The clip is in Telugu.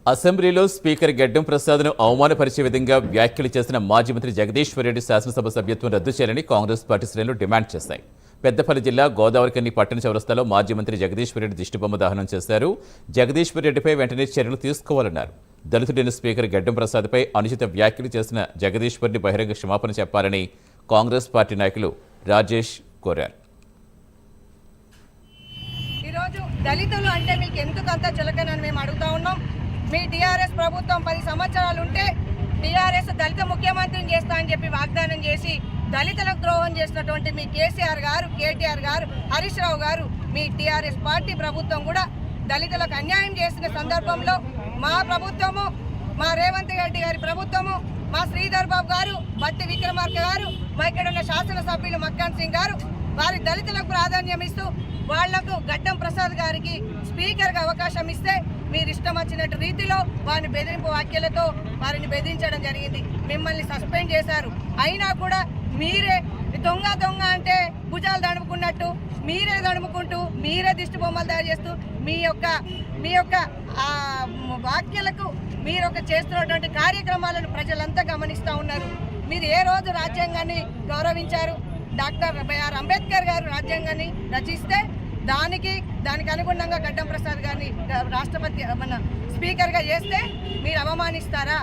అసెంబ్లీలో స్పీకర్ గడ్డం ప్రసాద్ను అవమానపరిచే విధంగా వ్యాఖ్యలు చేసిన మాజీ మంత్రి జగదీశ్వర్ రెడ్డి శాసనసభ సభ్యత్వం రద్దు చేయాలని కాంగ్రెస్ పార్టీ శ్రేణులు డిమాండ్ చేశాయి. పెద్దపల్లి జిల్లా గోదావరికని పట్టణ చౌరస్తాలో మాజీ మంత్రి జగదీశ్వర్ రెడ్డి దిష్టిబొమ్మ దహనం చేశారు. జగదీశ్వర్ రెడ్డిపై వెంటనే చర్యలు తీసుకోవాలన్నారు. దళితుడైన స్పీకర్ గడ్డం ప్రసాద్పై అనుచిత వ్యాఖ్యలు చేసిన జగదీశ్వర్ని బహిరంగ క్షమాపణ చెప్పాలని కాంగ్రెస్ పార్టీ నాయకులు రాజేష్ కోరారు. ఈరోజు దళితులు అంటే మీకు ఎందుకంత చులకనని మేము అడుగుతా ఉన్నాం. మీ టీఆర్ఎస్ ప్రభుత్వం 10 సంవత్సరాలు ఉంటే టీఆర్ఎస్ దళిత ముఖ్యమంత్రిని చేస్తా అని చెప్పి వాగ్దానం చేసి దళితులకు ద్రోహం చేసినటువంటి మీ కేసీఆర్ గారు, కేటీఆర్ గారు, హరీష్ రావు గారు, మీ టీఆర్ఎస్ పార్టీ ప్రభుత్వం కూడా దళితులకు అన్యాయం చేసిన సందర్భంలో మా ప్రభుత్వము, మా రేవంత్ రెడ్డి గారి ప్రభుత్వము, మా శ్రీధర్ బాబు గారు, బట్టి విక్రమార్క గారు, మా ఇక్కడ ఉన్న శాసనసభ్యులు మక్కాన్ సింగ్ గారు వారి దళితులకు ప్రాధాన్యం ఇస్తూ వాళ్లకు గడ్డం ప్రసాద్ గారికి స్పీకర్గా అవకాశం ఇస్తే మీరు ఇష్టం వచ్చినట్టు రీతిలో వారిని బెదిరింపు వ్యాఖ్యలతో వారిని బెదిరించడం జరిగింది. మిమ్మల్ని సస్పెండ్ చేశారు. అయినా కూడా మీరే దొంగ దొంగ అంటే భుజాలు దడుముకున్నట్టు మీరే దడుముకుంటూ మీరే దిష్టి బొమ్మలు తయారు చేస్తూ మీ యొక్క వ్యాఖ్యలకు మీరు చేస్తున్నటువంటి కార్యక్రమాలను ప్రజలంతా గమనిస్తూ ఉన్నారు. మీరు ఏ రోజు రాజ్యాంగాన్ని గౌరవించారు? డాక్టర్ బిఆర్ అంబేద్కర్ గారు రాజ్యాంగాన్ని రచిస్తే దానికి అనుగుణంగా గడ్డం ప్రసాద్ గారిని రాష్ట్రపతి మన స్పీకర్గా చేస్తే మీరు అవమానిస్తారా?